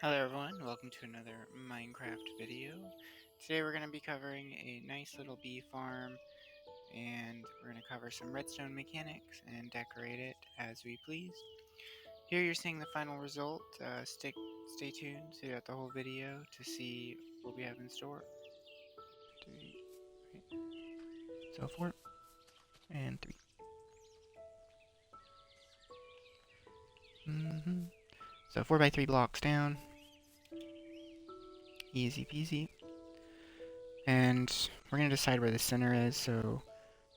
Hello everyone, welcome to another Minecraft video. Today we're going to be covering a nice little bee farm, and we're going to cover some redstone mechanics and decorate it as we please. Here you're seeing the final result. Stay tuned throughout the whole video to see what we have in store. 3, so 4 and 3. So 4 by 3 blocks down. Easy peasy. And we're going to decide where the center is. So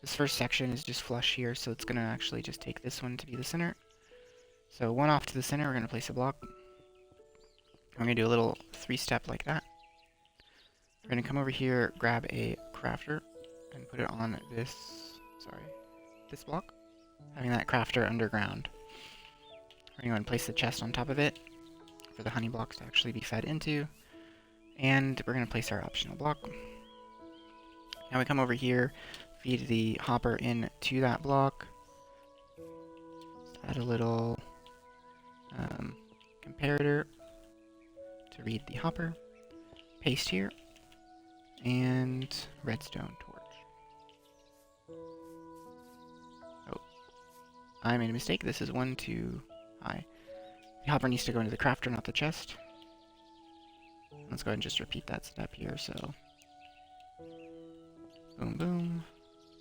this first section is just flush here, so it's going to actually just take this one to be the center. So one off to the center, we're going to place a block. We're going to do a little 3-step like that. We're going to come over here, grab a crafter, and put it on this block, having that crafter underground. We're going to go and place the chest on top of it for the honey blocks to actually be fed into. And we're going to place our optional block. Now we come over here, feed the hopper into that block. Add a little comparator to read the hopper. Paste here. And redstone torch. Oh, I made a mistake. This is 1 too high. The hopper needs to go into the crafter, not the chest. Let's go ahead and just repeat that step here. So, boom, boom,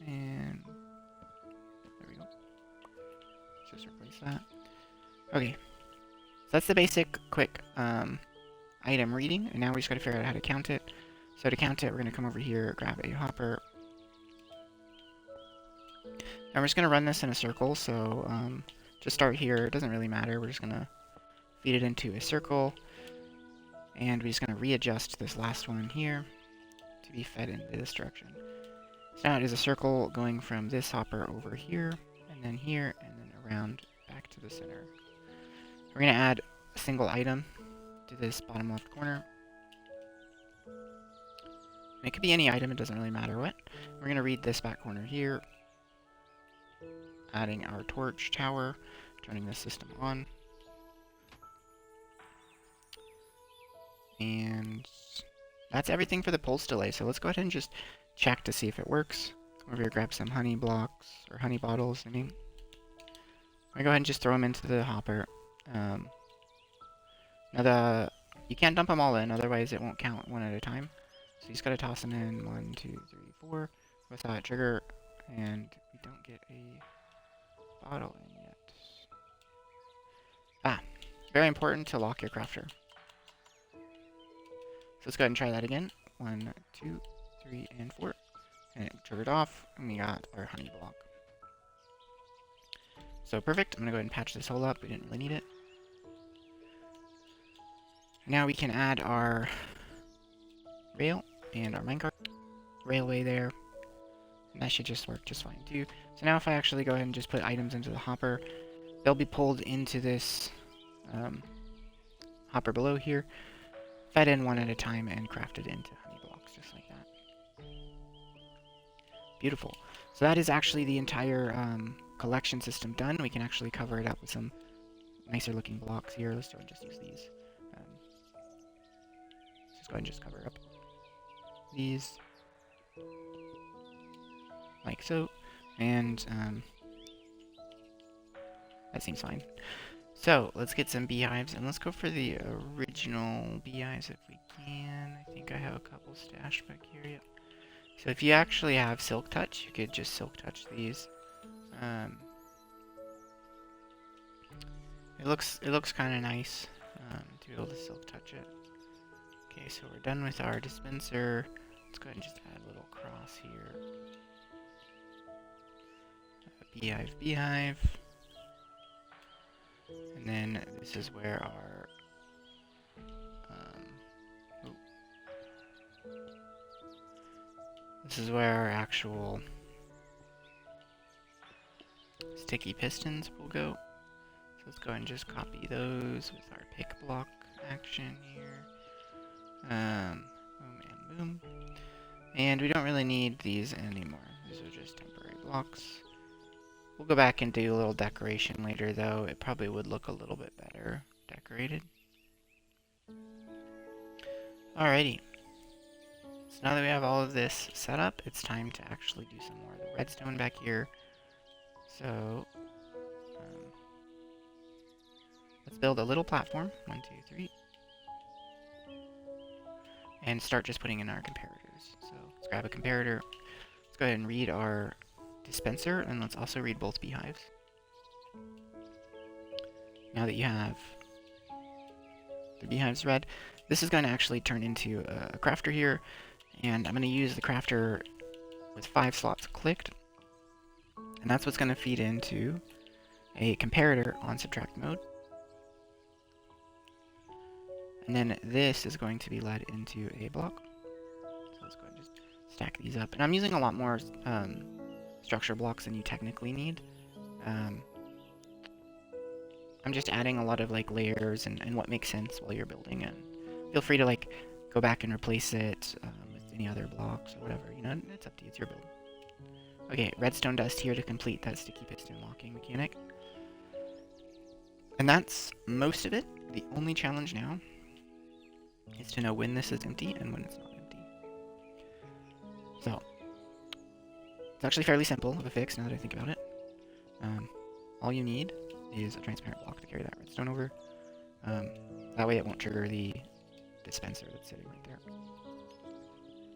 and there we go. Let's just replace that. Okay, so that's the basic, quick item reading, and now we just got to figure out how to count it. So to count it, we're going to come over here, grab a hopper. And we're just going to run this in a circle, so just start here. It doesn't really matter. We're just going to feed it into a circle. And we're just going to readjust this last one here to be fed into this direction. So now it is a circle going from this hopper over here, and then around back to the center. We're going to add a single item to this bottom left corner. And it could be any item, it doesn't really matter what. We're going to read this back corner here, adding our torch tower, turning the system on. And that's everything for the pulse delay. So let's go ahead and just check to see if it works. Come over here, grab some honey blocks, or honey bottles, I mean. I'm going to go ahead and just throw them into the hopper. Now you can't dump them all in, otherwise it won't count one at a time. So you just got to toss them in 1, 2, 3, 4 without a trigger, and we don't get a bottle in yet. Very important to lock your crafter. So let's go ahead and try that again. 1, 2, 3, and 4. And it triggered off, and we got our honey block. So perfect. I'm going to go ahead and patch this hole up. We didn't really need it. Now we can add our rail and our minecart railway there. And that should just work just fine too. So now if I actually go ahead and just put items into the hopper, they'll be pulled into this hopper below here, fed in one at a time, and crafted into honey blocks, just like that. Beautiful. So that is actually the entire collection system done. We can actually cover it up with some nicer looking blocks here. Let's go and just use these. Let's just go ahead and just cover up these, like so, and that seems fine. So let's get some beehives, and let's go for the original beehives if we can. I think I have a couple stashed back here. Yep. So if you actually have silk touch, you could just silk touch these. It looks kind of nice to be able to silk touch it. Okay, so we're done with our dispenser. Let's go ahead and just add a little cross here. Beehive, beehive. And then this is where our actual sticky pistons will go. So let's go ahead and just copy those with our pick block action here. Boom and boom. And we don't really need these anymore. These are just temporary blocks. We'll go back and do a little decoration later, though. It probably would look a little bit better decorated. Alrighty. So now that we have all of this set up, it's time to actually do some more of the redstone back here. So, let's build a little platform. 1, 2, 3. And start just putting in our comparators. So let's grab a comparator. Let's go ahead and read our dispenser, and let's also read both beehives. Now that you have the beehives read, this is going to actually turn into a crafter here, and I'm going to use the crafter with 5 slots clicked, and that's what's going to feed into a comparator on subtract mode. And then this is going to be led into a block. So let's go ahead and just stack these up. And I'm using a lot more structure blocks than you technically need. I'm just adding a lot of like layers and what makes sense while you're building, and feel free to like go back and replace it with any other blocks or whatever. You know, it's up to you. It's your build. Okay, redstone dust here to complete that sticky piston locking mechanic. And that's most of it. The only challenge now is to know when this is empty and when it's not empty. So, it's actually fairly simple of a fix now that I think about it. All you need is a transparent block to carry that redstone over. That way it won't trigger the dispenser that's sitting right there.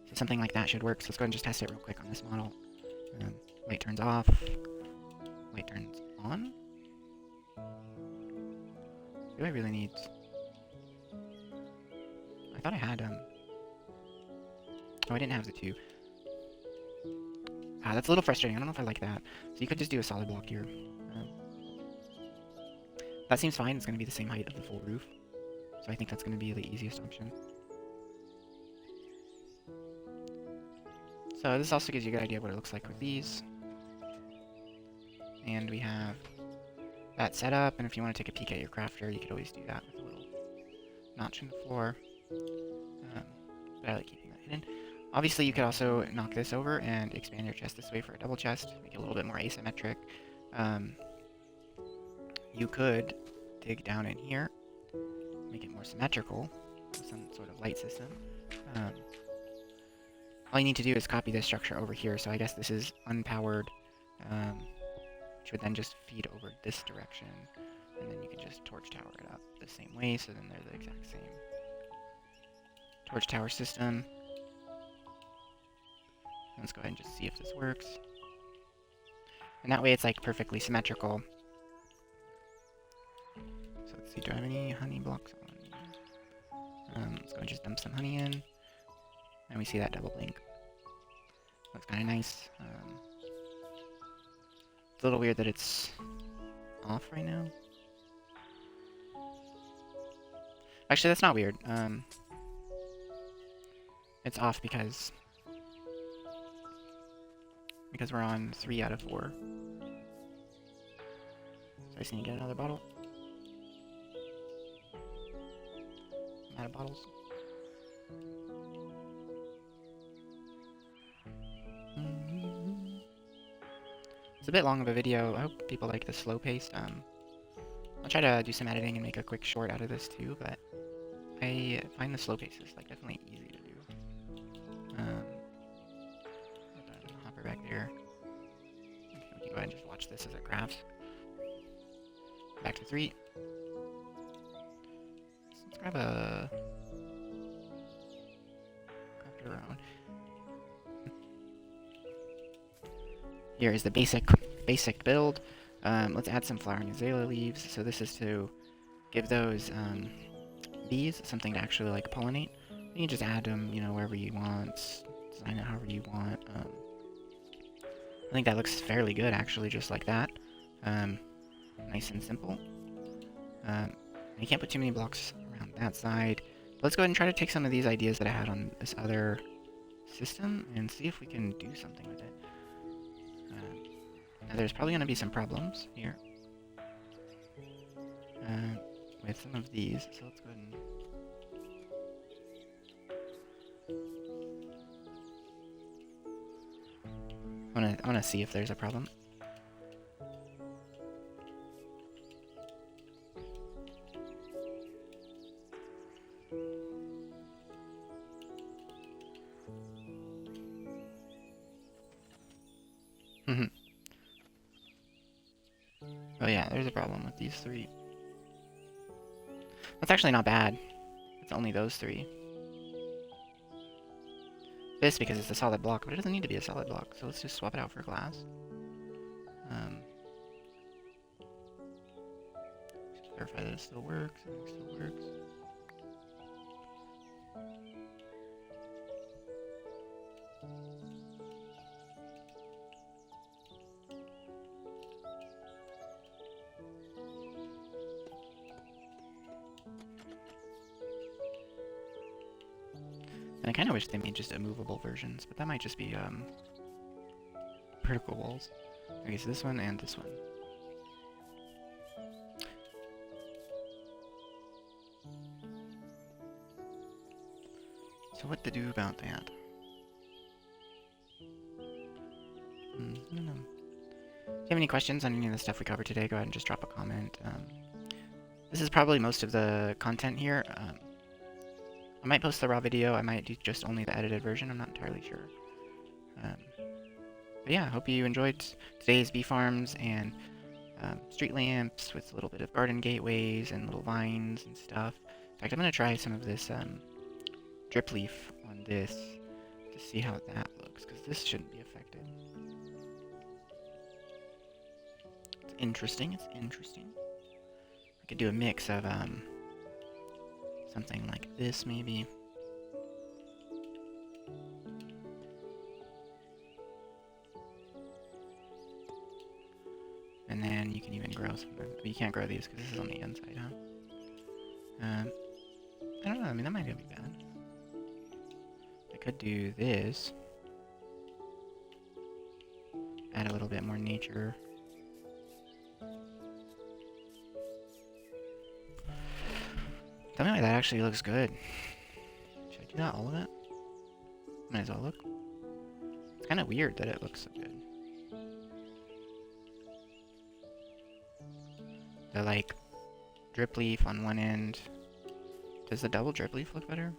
So something like that should work, so let's go ahead and just test it real quick on this model. Light turns off, light turns on. Do I really need... I thought I had, oh, I didn't have the 2. That's a little frustrating. I don't know if I like that. So you could just do a solid block here. That seems fine. It's going to be the same height of the full roof. So I think that's going to be the easiest option. So this also gives you a good idea of what it looks like with these. And we have that set up. And if you want to take a peek at your crafter, you could always do that with a little notch in the floor. But I like keeping that hidden. Obviously, you could also knock this over and expand your chest this way for a double chest, make it a little bit more asymmetric. You could dig down in here, make it more symmetrical with some sort of light system. All you need to do is copy this structure over here, so I guess this is unpowered, which would then just feed over this direction, and then you can just torch tower it up the same way, so then they're the exact same. Torch tower system. Let's go ahead and just see if this works. And that way it's like perfectly symmetrical. So let's see, do I have any honey blocks on? Let's go and just dump some honey in. And we see that double blink. Looks kind of nice. It's a little weird that it's off right now. Actually, that's not weird. It's off because we're on 3 out of 4. So I just need to get another bottle. I'm out of bottles. It's a bit long of a video. I hope people like the slow pace. I'll try to do some editing and make a quick short out of this too, but I find the slow pace is like definitely easy to do. Hopper back there. Okay, we can go ahead and just watch this as it crafts. Back to 3. Let's grab a crafter around. Here is the basic build. Let's add some flowering azalea leaves. So this is to give those bees something to actually like pollinate. You can just add them, you know, wherever you want, design it however you want. I think that looks fairly good actually, just like that. Nice and simple. You can't put too many blocks around that side. But let's go ahead and try to take some of these ideas that I had on this other system and see if we can do something with it. Now there's probably going to be some problems here with some of these, so let's go ahead and I want to see if there's a problem. Oh yeah, there's a problem with these three. That's actually not bad. It's only those three. This because it's a solid block, but it doesn't need to be a solid block, so let's just swap it out for glass. Just verify that it still works. It still works. And I kind of wish they made just immovable versions, but that might just be vertical walls. Okay, so this one and this one. So what to do about that? I don't know. If you have any questions on any of the stuff we covered today, go ahead and just drop a comment. This is probably most of the content here. I might post the raw video, I might do just only the edited version, I'm not entirely sure. But yeah, I hope you enjoyed today's bee farms and street lamps with a little bit of garden gateways and little vines and stuff. In fact, I'm going to try some of this drip leaf on this to see how that looks, because this shouldn't be affected. It's interesting, it's interesting. I could do a mix of something like this, maybe. And then you can even grow something. You can't grow these because this is on the inside, huh? I don't know, I mean, that might not be bad. I could do this. Add a little bit more nature. Tell me why that actually looks good. Should I do that, all of it? Might as well look. It's kind of weird that it looks so good. The, like, drip leaf on one end. Does the double drip leaf look better?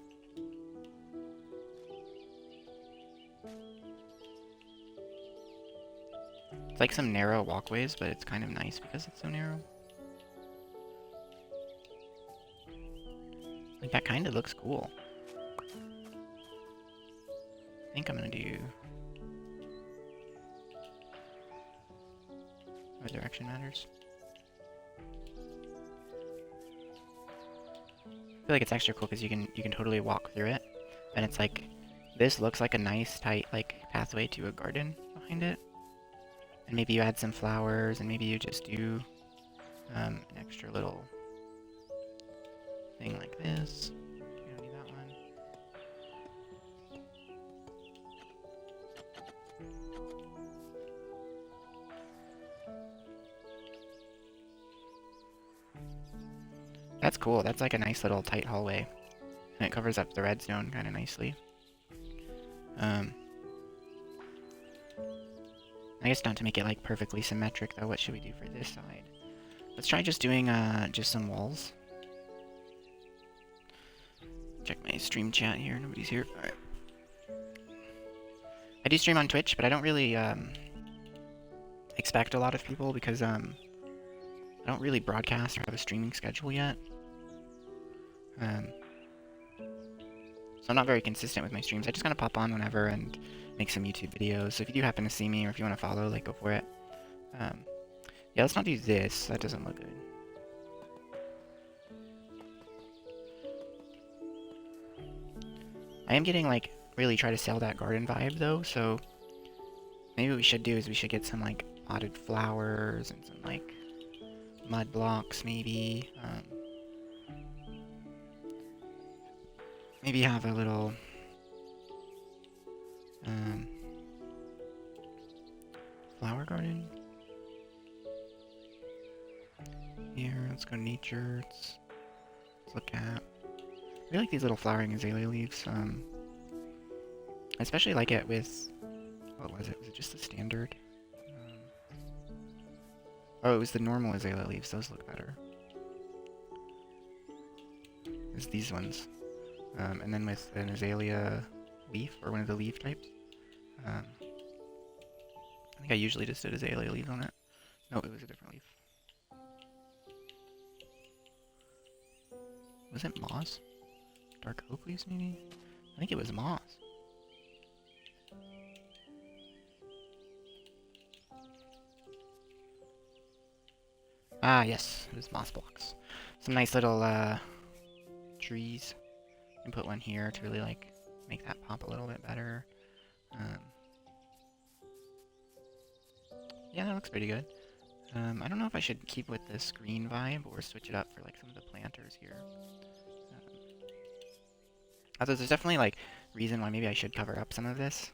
It's like some narrow walkways, but it's kind of nice because it's so narrow. Like, that kind of looks cool. I think I'm gonna do... What direction matters? I feel like it's extra cool because you can totally walk through it, and it's like this looks like a nice tight like pathway to a garden behind it, and maybe you add some flowers, and maybe you just do an extra little thing like this. You don't need that one. That's cool. That's like a nice little tight hallway. And it covers up the redstone kind of nicely. I guess not to make it like perfectly symmetric though, what should we do for this side? Let's try just doing just some walls. Check my stream chat here, nobody's here. Alright. I do stream on Twitch, but I don't really expect a lot of people because I don't really broadcast or have a streaming schedule yet. So I'm not very consistent with my streams. I just kind of pop on whenever and make some YouTube videos. So if you do happen to see me or if you want to follow, like, go for it. Yeah, let's not do this. That doesn't look good. I am getting, like, really try to sell that garden vibe, though. So maybe what we should do is we should get some, like, potted flowers and some, like, mud blocks, maybe. Maybe have a little flower garden. Here, let's go nature. Let's look at. I really like these little flowering azalea leaves. I especially like it with. What was it? Was it just the standard? Oh, it was the normal azalea leaves. Those look better. It's these ones. And then with an azalea leaf, or one of the leaf types. I think I usually just did azalea leaves on it. No, it was a different leaf. Was it moss? Dark oak leaves, maybe? I think it was moss. Ah, yes, it was moss blocks. Some nice little trees. You can put one here to really like make that pop a little bit better. Yeah, that looks pretty good. I don't know if I should keep with this green vibe or switch it up for like some of the planters here. Although there's definitely like reason why maybe I should cover up some of this.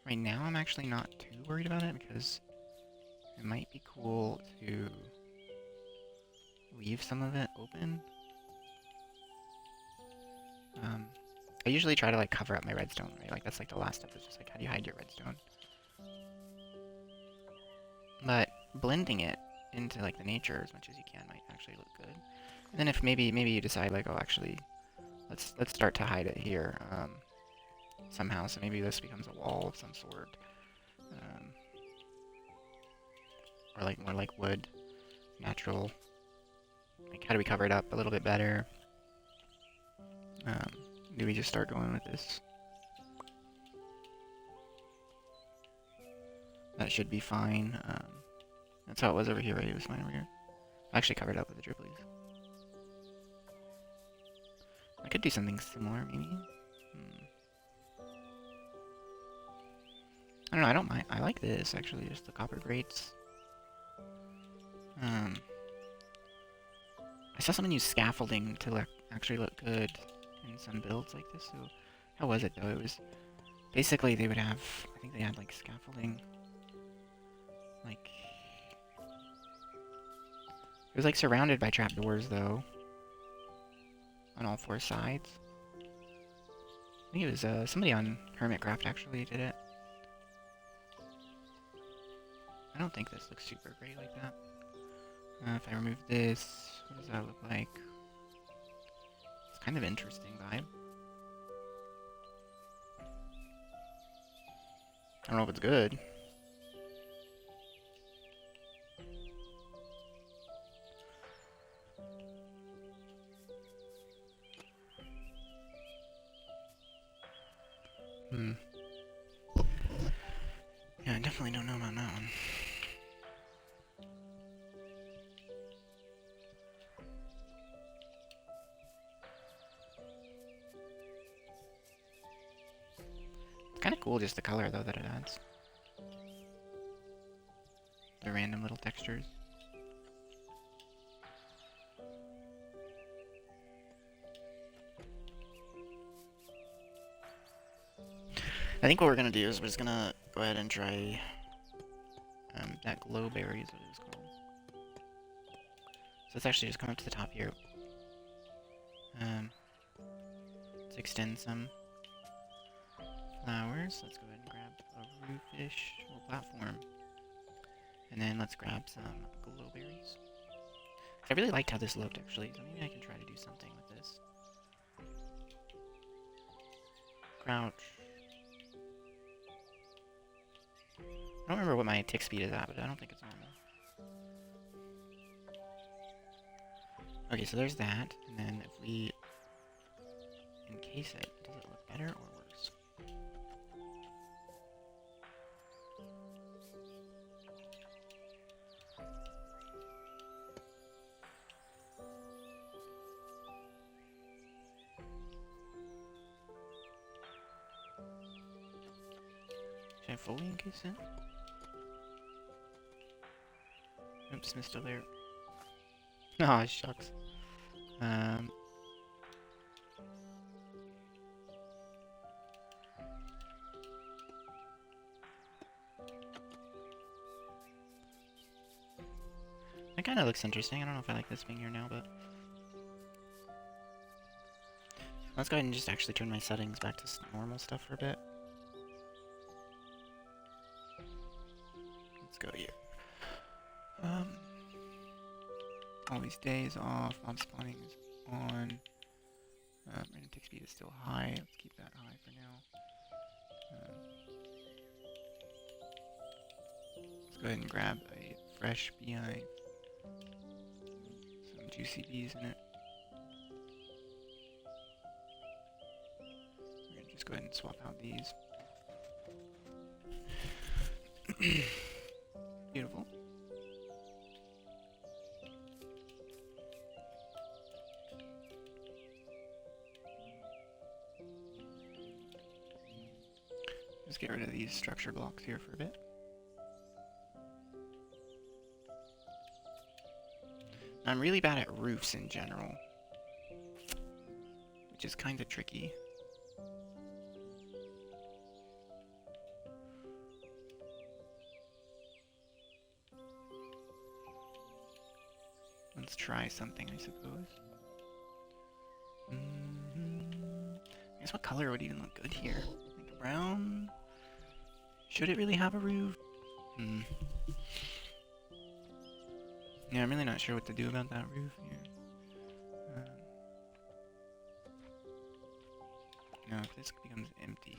Right now I'm actually not too worried about it because it might be cool to leave some of it open. I usually try to like cover up my redstone, right? Like that's like the last step is just like how do you hide your redstone? But blending it into like the nature as much as you can might actually look good. And then if maybe you decide like, oh actually let's start to hide it here somehow. So maybe this becomes a wall of some sort. Or like more like wood, natural. Like how do we cover it up a little bit better? Do we just start going with this? That should be fine. That's how it was over here, right? It was fine over here. I actually covered it up with the drip leaves. I could do something similar, maybe. I don't know, I don't mind. I like this, actually, just the copper grates. I saw someone use scaffolding to actually look good in some builds like this, so... How was it, though? It was... Basically, they would have... I think they had, like, scaffolding... Like... It was, like, surrounded by trapdoors, though. On all four sides. I think it was, somebody on Hermitcraft actually did it. I don't think this looks super great like that. If I remove this, what does that look like? It's kind of interesting vibe. I don't know if it's good. Yeah, I definitely don't know about that one. It's kind of cool just the color, though, that it adds. The random little textures. I think what we're gonna do is we're just gonna go ahead and try that glowberry is what it was called. So let's actually just come up to the top here. Let's extend some flowers. Let's go ahead and grab a roofish little platform. And then let's grab some glowberries. I really liked how this looked actually, so maybe I can try to do something with this. Crouch. I don't remember what my tick speed is at, but I don't think it's normal. Okay, so there's that, and then if we encase it, does it look better or worse? Should I fully encase it? Oops, missed over there. Oh, shucks. That kind of looks interesting. I don't know if I like this being here now, but... Let's go ahead and just actually turn my settings back to normal stuff for a bit. Let's go here. All these days off, mob spawning is on. Random tick speed is still high. Let's keep that high for now. Let's go ahead and grab a fresh beehive. Some juicy bees in it. We're gonna just go ahead and swap out these. Beautiful. Just get rid of these structure blocks here for a bit. I'm really bad at roofs in general, which is kind of tricky. Let's try something, I suppose. I guess what color would even look good here? Like brown? Should it really have a roof? Yeah, I'm really not sure what to do about that roof here. Now, if this becomes empty...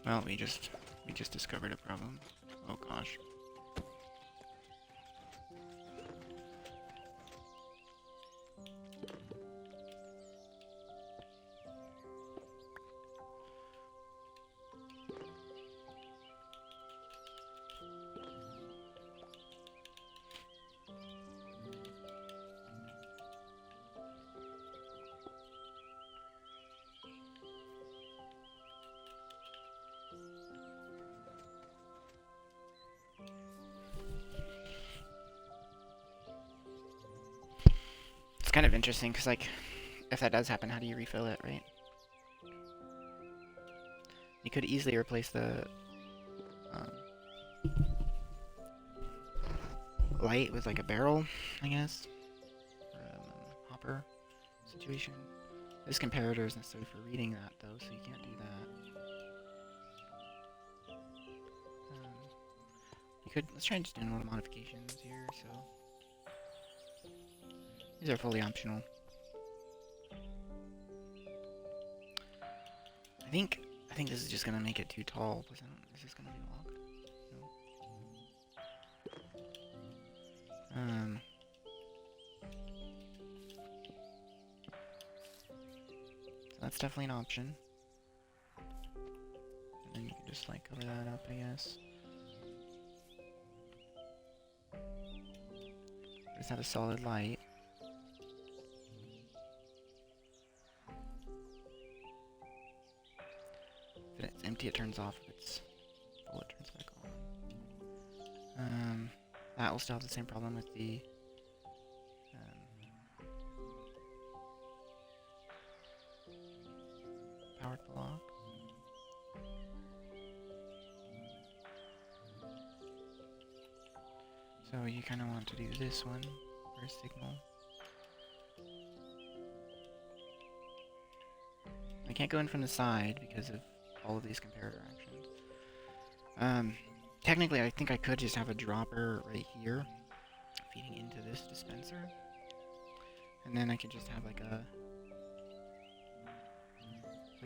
Well, we just discovered a problem. Oh gosh. It's kind of interesting, because, like, if that does happen, how do you refill it, right? You could easily replace the light with, like, a barrel, I guess, or a hopper situation. This comparator is necessary for reading that, though, so you can't do that. You could, let's try and just do a little modifications here, so... These are fully optional. I think this is just gonna make it too tall. Is this gonna be locked? No. So that's definitely an option. And then you can just like cover that up, I guess. Just have a solid light. If it's empty, it turns off. If it's full, it turns back on. That will still have the same problem with the powered block. So you kind of want to do this one for a signal. I can't go in from the side because of all of these comparator actions. Technically, I think I could just have a dropper right here feeding into this dispenser. And then I could just have like a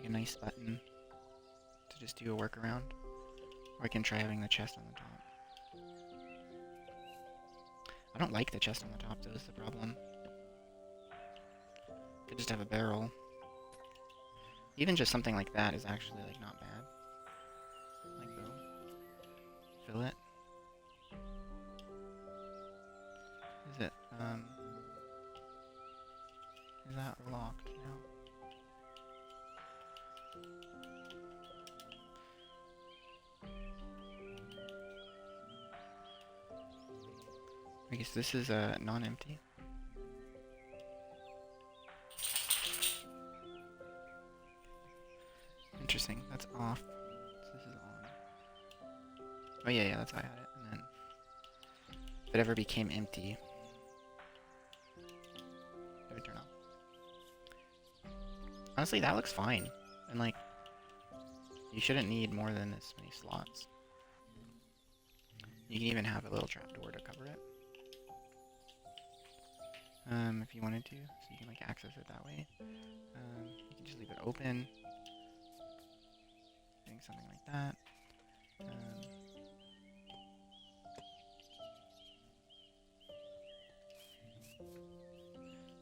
nice button to just do a workaround. Or I can try having the chest on the top. I don't like the chest on the top, though, is the problem. Could just have a barrel. Even just something like that is actually, like, not bad. Like, so. Fill it. Is it, is that locked? No. I guess this is, non-empty. Interesting, that's off. So this is on. Oh yeah, that's how I had it. And then if it ever became empty, it would turn off. Honestly, that looks fine. And like, you shouldn't need more than this many slots. You can even have a little trapdoor to cover it. If you wanted to, so you can like access it that way. You can just leave it open. using something like that.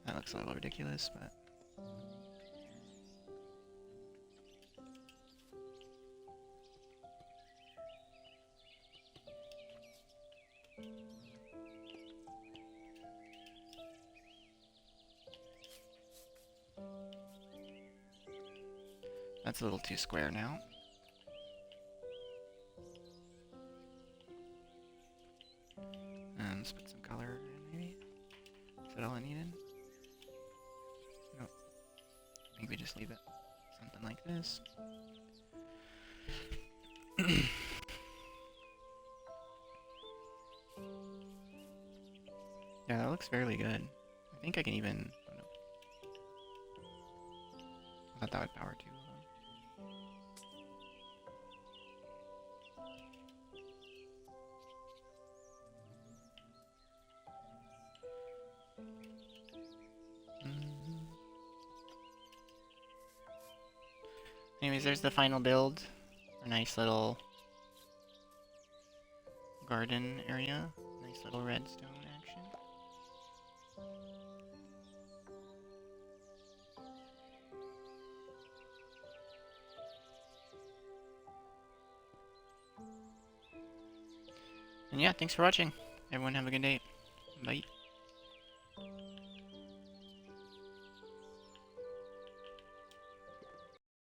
That looks a little ridiculous, but... That's a little too square now. Let's put some color in, maybe. Is that all I needed? Nope. I think we just leave it something like this. Yeah, that looks fairly good. I think I can even... Oh, no. I thought that would power too. Anyways, there's the final build. A nice little garden area. Nice little redstone action. And yeah, thanks for watching. Everyone have a good day. Bye.